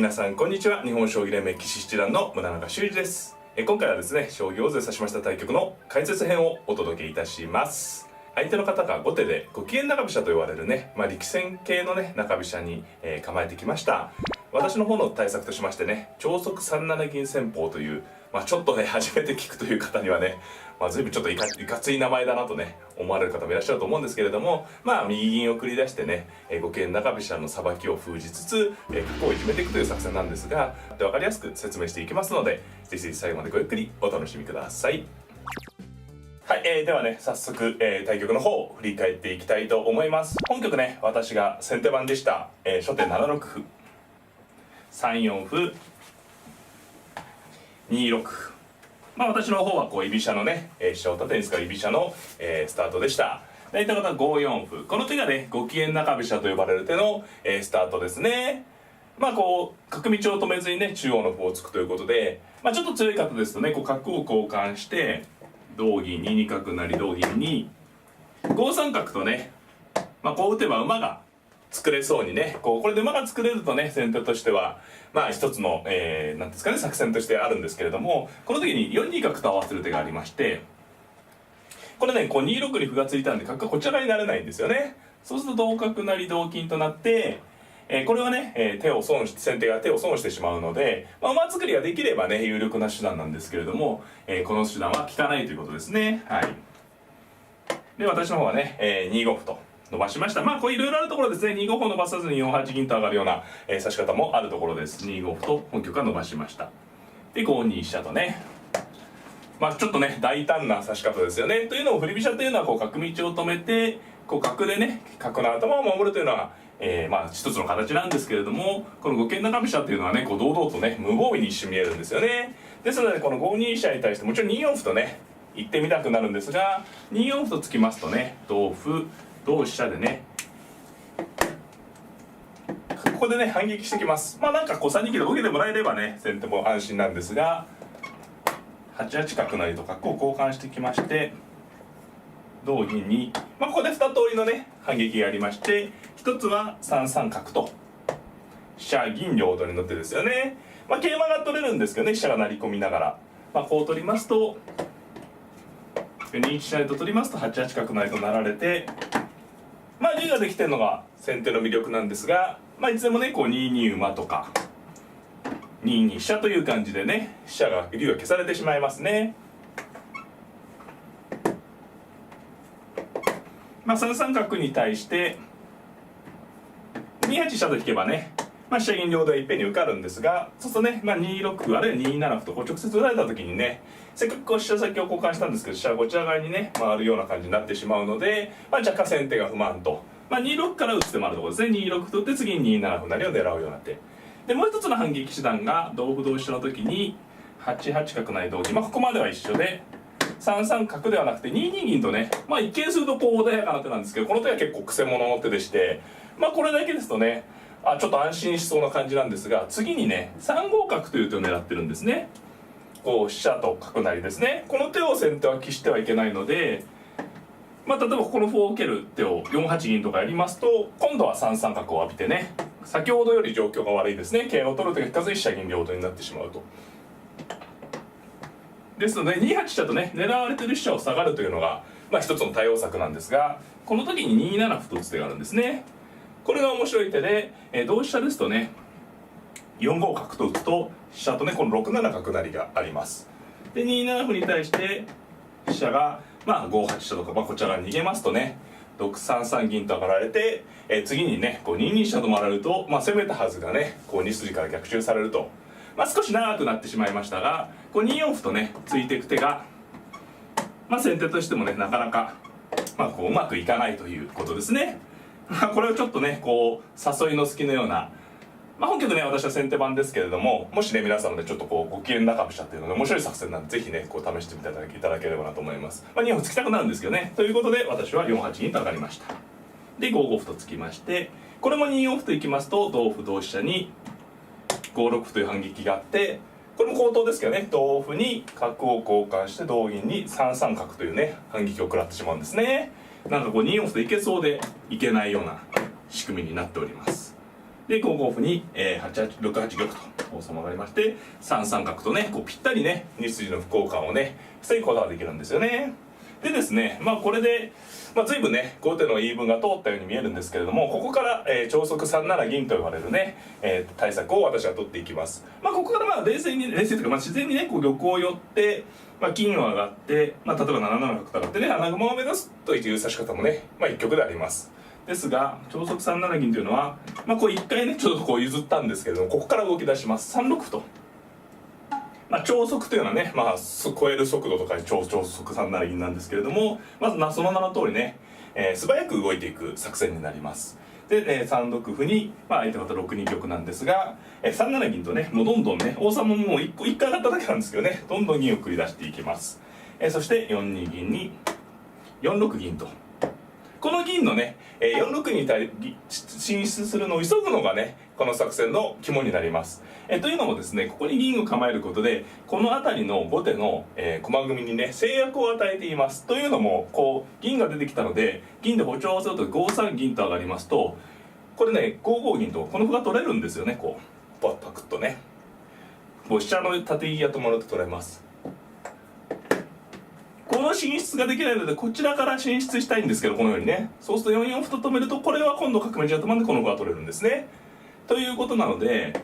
皆さんこんにちは。日本将棋連盟棋士七段の村中修司です。今回はですね、将棋を指しました対局の解説編をお届けいたします。相手の方が後手でご機嫌中飛車と言われるね、力戦系のね中飛車に、構えてきました。私の方の対策としましてね、超速3七銀戦法という、ちょっとね初めて聞くという方にはね、随分ちょっといかつい名前だなとね思われる方もいらっしゃると思うんですけれども、右銀を繰り出してね、ご機嫌中飛車のさばきを封じつつ、角をいじめていくという作戦なんですが、分かりやすく説明していきますので、ぜひ最後までごゆっくりお楽しみください。はい、ではね早速、対局の方を振り返っていきたいと思います。本局ね、私が先手番でした。初手7六歩、3四歩、2六歩、私の方はこう居飛車のね、飛車を縦に使う居飛車の、スタートでした。相手方は5四歩、この手がねご機嫌中飛車と呼ばれる手の、スタートですね。こう角道を止めずにね中央の歩を突くということで、ちょっと強い方ですとね、こう角を交換して同銀2二角成同銀に5三角とね、こう打てば馬が作れそうにね、これで馬が作れるとね、先手としては一つの、なんですかね、作戦としてあるんですけれども、この時に4二角と合わせる手がありまして、これねこう2六に歩がついたんで角がこちら側になれないんですよね。そうすると同角成同金となって、これはね、先手が手を損してしまうので、馬作りができればね有力な手段なんですけれども、この手段は効かないということですね。はい。で私の方はね、2五歩と伸ばしました。こういろいろあるところですね。2五歩を伸ばさずに4八銀と上がるような、指し方もあるところです。2五歩と本局は伸ばしました。で5二飛車とね、ちょっとね大胆な指し方ですよね。というのも振り飛車というのはこう角道を止めてこう角でね角の頭を守るというのは、一つの形なんですけれども、この五間中飛車というのはねこう堂々とね無防備に一瞬見えるんですよね。ですのでこの5二飛車に対してもちろん2四歩とね行ってみたくなるんですが、2四歩と突きますとね同歩同飛車でねここでね反撃してきます。なんかこう3二金で受けてもらえればね先手も安心なんですが、8八角成と角を交換してきまして同銀に、ここで2通りのね反撃がありまして、一つは3三角と飛車銀両取りの手ですよね。桂馬が取れるんですけどね、飛車が成り込みながら、こう取りますと2一飛車と取りますと8八角成となられて、竜ができてるのが先手の魅力なんですが、いつでもねこう2二馬とか2二飛車という感じでね竜が消されてしまいますね。3三角に対して2八飛車と引けばね、飛車銀両取りいっぺんに受かるんですが、そうするとね、2六歩あるいは2七歩とこう直接打たれた時にね、せっかくこう飛車先を交換したんですけど、飛車がこちら側にね回るような感じになってしまうので、若干先手が不満と、2六から打つ手もあるところですね。2六歩と打って次に2七歩成を狙うような手で、もう一つの反撃手段が同歩同飛車の時に8八角成同銀、ここまでは一緒で3三角ではなくて2二銀とね、一見するとこう穏やかな手なんですけど、この手は結構くせ者の手でして、これだけですとねちょっと安心しそうな感じなんですが、次にね3五角という手を狙ってるんですね。こう飛車と角成ですね。この手を先手は喫してはいけないので、例えばここの歩を受ける手を4八銀とかやりますと、今度は3三角を浴びてね、先ほどより状況が悪いですね。桂を取る手が引かずに飛車銀両取りになってしまうと。ですので2八飛車とね狙われてる飛車を下がるというのが一つの対応策なんですが、この時に2七歩と打つ手があるんですね。これが面白い手で、同飛車ですとね4五角と打つと飛車とねこの6七角成があります。で2七歩に対して飛車が5八飛車とか、こちら側に逃げますとね6三三銀と上がられて、次にねこう2二飛車と回られると、攻めたはずがねこう2筋から逆襲されると、少し長くなってしまいましたが、こう2四歩とね突いていく手が、先手としてもねなかなか、こううまくいかないということですね。これをちょっとねこう誘いの隙のような、本局ね私は先手番ですけれども、もしね皆さんもねちょっとこうご機嫌中飛車っていうので面白い作戦なんで、ぜひねこう試してみていただければなと思います。2四歩突きたくなるんですけどね。ということで私は4八銀と上がりました。で5五歩と突きまして、これも2四歩といきますと同歩同飛車に5六歩という反撃があって、これも口頭ですけどね、同歩に角を交換して同銀に3三角というね反撃を食らってしまうんですね。なんかこう2四歩といけそうでいけないような仕組みになっております。で5五歩に、6八玉と王様がありまして、3三角とねこうぴったりね2筋の歩交換をね防ぐことができるんですよね。でですね、これで、随分ね後手の言い分が通ったように見えるんですけれども、ここから、超速3七銀と呼ばれるね、対策を私は取っていきます。ここから冷静というか、自然にねこう玉を寄って、金を上がって、例えば7七角と上がってね穴熊を目指すという指し方もね一局であります。ですが超速3七銀というのは、こう一回ねちょっとこう譲ったんですけれども、ここから動き出します。3六歩と。超速というのはね、超える速度とか超速3七銀なんですけれども、まずその名の通りね、素早く動いていく作戦になります。で、3六歩に、相手方6二玉なんですが、3七銀とねもうどんどんね王様ももう1回上がっただけなんですけどね、どんどん銀を繰り出していきます。そして4二銀に4六銀と。この銀のね、4六に進出するのを急ぐのがねこの作戦の肝になります。というのもですね、ここに銀を構えることでこの辺りの後手の、駒組みにね制約を与えています。というのもこう銀が出てきたので、銀で補強をすると5三銀と上がりますと、これね5五銀とこの歩が取れるんですよね。こうパクッとねこう飛車の縦利きが伴って取れます。この進出ができないのでこちらから進出したいんですけど、このようにね、そうすると4四歩と止めると、これは今度角道が止まんでこの歩が取れるんですね。ということなので、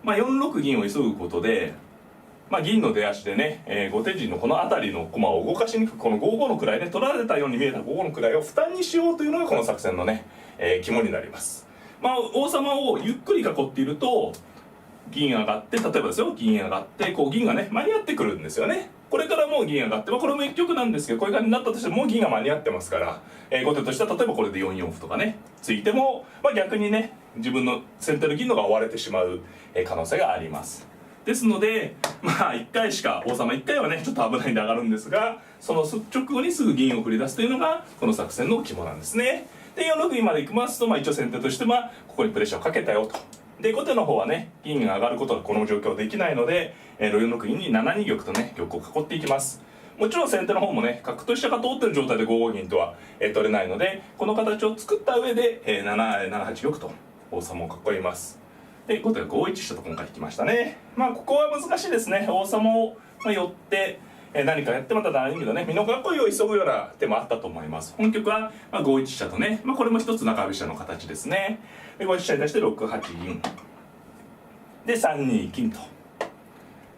4六銀を急ぐことで、銀の出足でね、後手陣のこの辺りの駒を動かしにくく、この5五の位ね、取られたように見えた5五の位を負担にしようというのがこの作戦のね、肝になります。王様をゆっくり囲っていると銀上がって、例えばですよ、銀上がってこう銀がね間に合ってくるんですよね。これからもう銀上がって、これも一局なんですけど、こういう感じになったとしてももう銀が間に合ってますから、後手としては例えばこれで4四歩とかねついても、逆にね自分の先手の銀のが追われてしまう可能性があります。ですので1回しか、王様1回はねちょっと危ないんで上がるんですが、その直後にすぐ銀を繰り出すというのがこの作戦の肝なんですね。で4六銀まで行きますと、一応先手としてはここにプレッシャーをかけたよと。で後手の方はね銀が上がることがこの状況できないので、4六銀に7二玉とね玉を囲っていきます。もちろん先手の方もね角と飛車が通ってる状態で5五銀とは、取れないので、この形を作った上で、7八玉と王様を囲います。で後手が5一飛車と今回引きましたね。ここは難しいですね。王様を寄って、何かやってまた7二のね美濃囲いを急ぐような手もあったと思います。本局は5一飛車とね、これも一つ中飛車の形ですね。で5一飛車に対して6八銀で3二金と、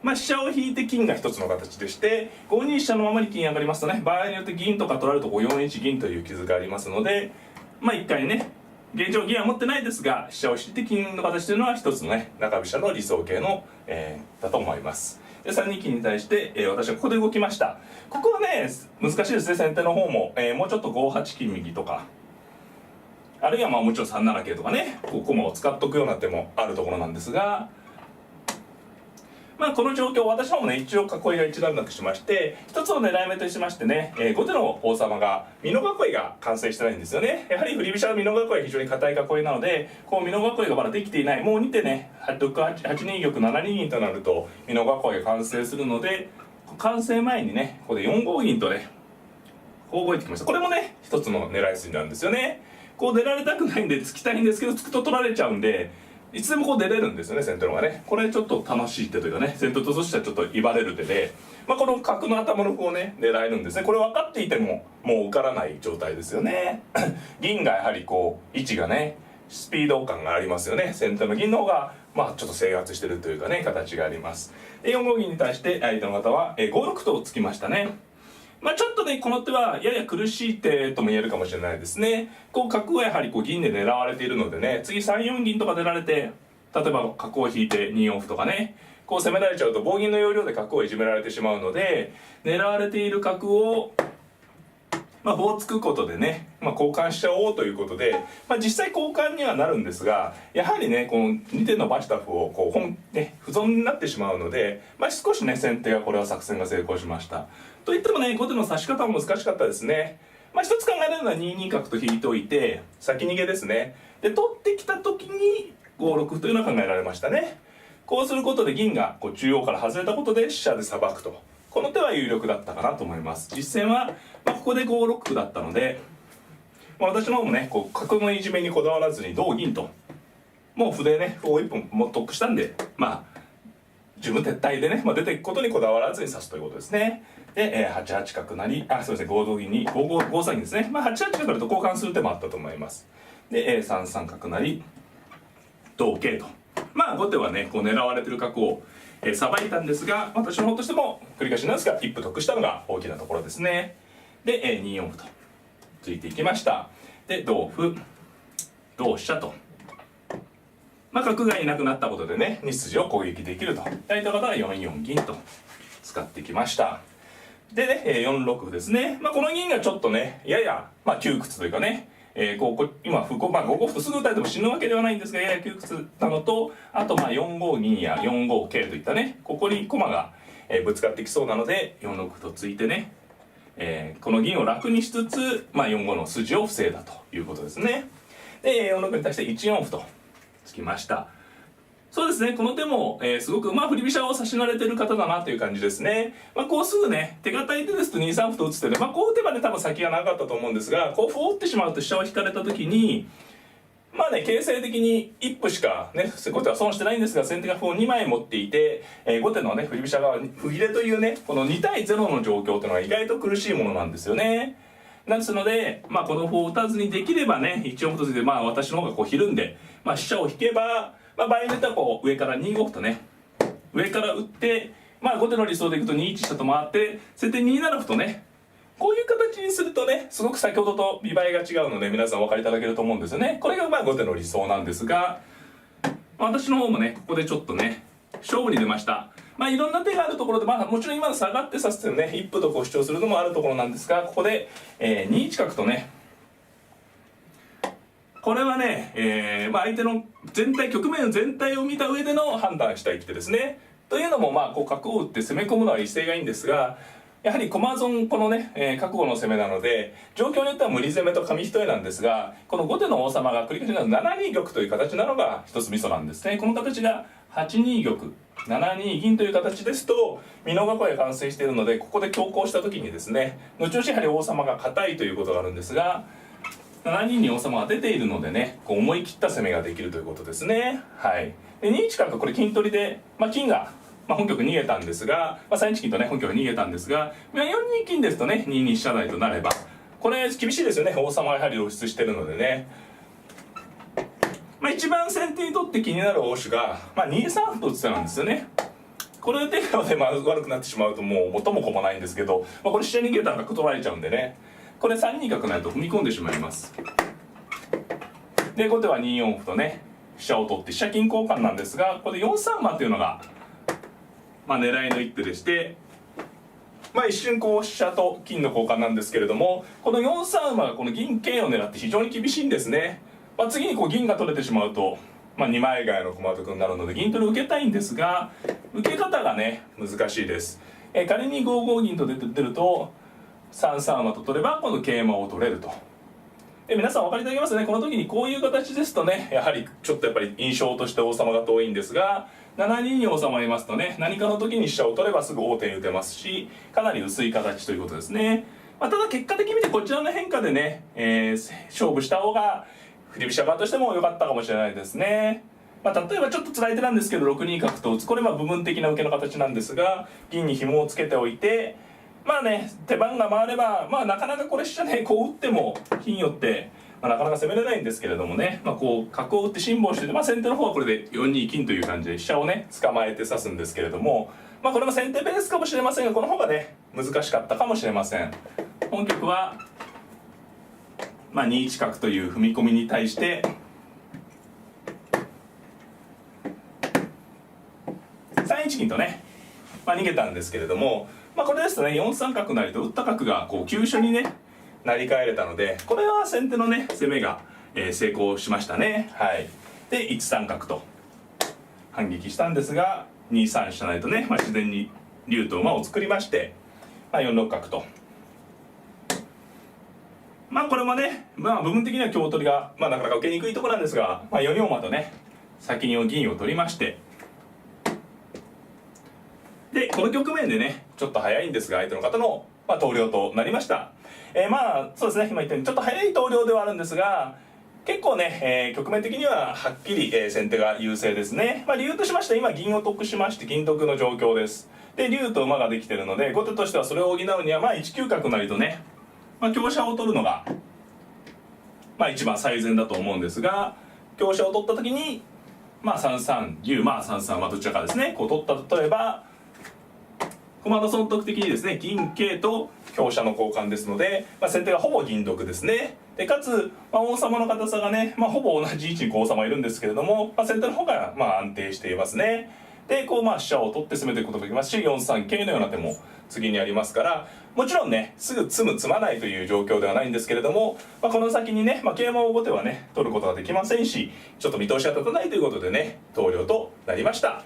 飛車を引いて金が一つの形でして、5二飛車のままに金上がりますとね、場合によって銀とか取られると4一銀という傷がありますので、一回ね現状銀は持ってないですが飛車を引いて金の形というのは一つのね中飛車の理想形の、だと思います。で3二金に対して、私はここで動きました。ここはね難しいですね。先手の方も、もうちょっと5八金右とか、あるいはもちろん3七桂とかね、こう駒を使っとくような手もあるところなんですが、この状況、私の方もね一応囲いが一段落しまして、一つの狙い目としましてね、後手の王様が美濃囲いが完成してないんですよね。やはり振り飛車の美濃囲いは非常に硬い囲いなので、こう美濃囲いがまだできていない。もう2手ね8二玉7二銀となると美濃囲いが完成するので、完成前にねここで4五銀とねこう動いてきました。これもね一つの狙い筋なんですよね。こう出られたくないんで突きたいんですけど、突くと取られちゃうんで、いつでもこう出れるんですよね、先手の方がね。これちょっと楽しい手というかね、先手としてはちょっと威張れる手で、この角の頭の歩をね狙えるんですね。これ分かっていてももう受からない状態ですよね。銀がやはりこう位置がねスピード感がありますよね。先手の銀の方がちょっと制圧してるというかね形があります。で4五銀に対して相手の方は5六とつきましたね。ちょっとねこの手はやや苦しい手とも言えるかもしれないですね。こう角はやはりこう銀で狙われているのでね、次3四銀とか出られて、例えば角を引いて2四歩とかね、こう攻められちゃうと棒銀の要領で角をいじめられてしまうので、狙われている角を棒つくことでね、交換しちゃおうということで、実際交換にはなるんですが、やはりねこの2手伸ばした歩をこう不損になってしまうので、少しね先手がこれは作戦が成功しました。といってもね後手の指し方も難しかったですね。一つ考えられるのは2二角と引いておいて先逃げですね。で取ってきた時に5六歩というのは考えられましたね。こうすることで銀がこう中央から外れたことで飛車でさばくと、この手は有力だったかなと思います。実戦は、ここで5六歩だったので、私の方もねこう角のいじめにこだわらずに同銀ともう歩でね歩を1本もう得したんで、まあ自分撤退でね、出ていくことにこだわらずに指すということですね。で、8八角成、そうですね、5同銀に5三銀ですね。8八角成と交換する手もあったと思います。で、3三角成、同桂と。後手はね、こう狙われてる角をさばいたんですが、私の方としても繰り返しなんですが、一歩得したのが大きなところですね。で、2四歩とついていきました。で、同歩、同飛車と。角がいなくなったことでね、2筋を攻撃できると。大体方は4四銀と使ってきました。でね、4六歩ですね。この銀がちょっとね、やや、窮屈というかね、今、5五歩とすぐ打たれても死ぬわけではないんですが、やや窮屈なのと、あと4五銀や4五桂といったね、ここに駒が、ぶつかってきそうなので、4六歩とついてね、この銀を楽にしつつ、4五の筋を防いだということですね。で、4六に対して1四歩とつきました。そうですね、この手も、すごく振り飛車を指し慣れてる方だなという感じですね。こうすぐね、手堅い手ですと2三歩と打つ手で、こう打てばね、多分先がなかったと思うんですが、こう歩を打ってしまうと飛車を引かれた時に、形勢的に一歩しかね、後手は損してないんですが、先手が歩を2枚持っていて、後手のね、振り飛車側に歩切れというね、この2対0の状況というのは意外と苦しいものなんですよね。ですので、この歩を打たずにできればね、1四歩とついて、私の方がこうひるんで、飛車を引けば、場合によってはこう上から2五歩とね、上から打って、後手の理想でいくと2一飛車と回って、先手2七歩とね、こういう形にするとね、すごく先ほどと見栄えが違うので、皆さんお分かりいただけると思うんですよね。これが後手の理想なんですが、私の方もね、ここでちょっとね、勝負に出ました。いろんな手があるところで、もちろん今の下がって指す手をね、一歩とこう主張するのもあるところなんですが、ここで、2一角とね、これはね、相手の局面全体を見た上での判断したい手ですね。というのも、こう角を打って攻め込むのは威勢がいいんですが、やはり駒損このね、覚悟の攻めなので、状況によっては無理攻めと紙一重なんですが、この後手の王様が繰り返しなの7二玉という形なのが一つミソなんですね。この形が8二玉、7二銀という形ですと、美濃囲いが完成しているので、ここで強行した時にですね、後々やはり王様が硬いということがあるんですが、7二に王様が出ているのでね、こう思い切った攻めができるということですね。はい。で2一角これ金取りで、金が、本局逃げたんですが、3一金とね本局逃げたんですが、4二金ですとね2二飛車成となれば、これ厳しいですよね。王様がやはり露出してるのでね。一番先手にとって気になる応手が、2三歩と打つ手なんですよね。これ手がね、悪くなってしまうともう元も子もないんですけど、これ飛車逃げたら角取られちゃうんでね。これ3二角成と踏み込んでしまいます。で後手は2四歩とね飛車を取って飛車金交換なんですが、ここで4三馬というのが、狙いの一手でして、一瞬こう飛車と金の交換なんですけれども、この4三馬がこの銀桂を狙って非常に厳しいんですね。次にこう銀が取れてしまうと、2枚替えの駒得になるので銀取りを受けたいんですが、受け方がね難しいです。仮に5五銀と出ると3三馬と取れば今度桂馬を取れると。皆さんお分かりいただけますね。この時にこういう形ですとね、やはりちょっとやっぱり印象として王様が遠いんですが、7二に王様いますとね、何かの時に飛車を取ればすぐ王手に打てますし、かなり薄い形ということですね。ただ結果的に見てこちらの変化でね、勝負した方が振り飛車側としても良かったかもしれないですね。例えばちょっと辛い手なんですけど6二角と打つ、これ部分的な受けの形なんですが、銀に紐をつけておいて、手番が回れば、なかなかこれ飛車ね、こう打っても金寄って、なかなか攻めれないんですけれどもね、こう角を打って辛抱してて、先手の方はこれで4二金という感じで飛車をね捕まえて指すんですけれども、これも先手ベースかもしれませんが、この方がね難しかったかもしれません。本局は、2一角という踏み込みに対して3一金とね、逃げたんですけれども、これですとね4三角成と打った角がこう急所にね成り替えれたので、これは先手のね攻めが、成功しましたね。はい。で1三角と反撃したんですが、2三飛車成とね、自然に竜と馬を作りまして、4六角と。これもね、部分的には香取りが、なかなか受けにくいところなんですが、4四馬とね先に銀を取りまして、でこの局面でねちょっと早いんですが相手の方の、投了となりました。そうですね、今言ったようにちょっと早い投了ではあるんですが、結構ね、局面的にははっきり、先手が優勢ですね。理由としましては今銀を得しまして銀得の状況です。で竜と馬ができてるので後手としてはそれを補うには1九角成とね、香車を取るのが一番最善だと思うんですが、香車を取った時に3三竜3三どちらかですねこう取った例えば駒の損得的にですね銀桂と香車の交換ですので、先手がほぼ銀得ですね。でかつ、王様の硬さがね、ほぼ同じ位置に王様いるんですけれども、先手の方が安定していますね。でこう飛車を取って攻めていくことができますし4三桂のような手も次にありますから、もちろんねすぐ詰む詰まないという状況ではないんですけれども、この先にね、桂馬を後手はね取ることができませんし、ちょっと見通しが立たないということでね投了となりました。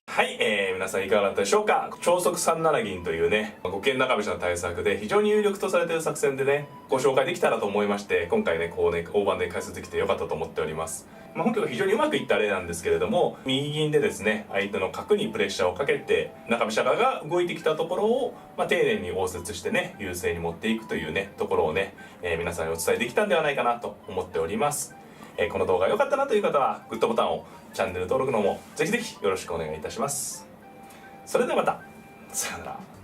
はい、皆さんいかがだったでしょうか。超速3七銀というね五間中飛車の対策で非常に有力とされている作戦でねご紹介できたらと思いまして、今回ねこうね大盤で解説できてよかったと思っております。本局は非常にうまくいった例なんですけれども、右銀でですね相手の角にプレッシャーをかけて中飛車側が動いてきたところを、丁寧に応接してね優勢に持っていくというねところをね、皆さんにお伝えできたんではないかなと思っております。この動画良かったなという方はグッドボタンを、チャンネル登録の方もぜひぜひよろしくお願いいたします。それではまた、さようなら。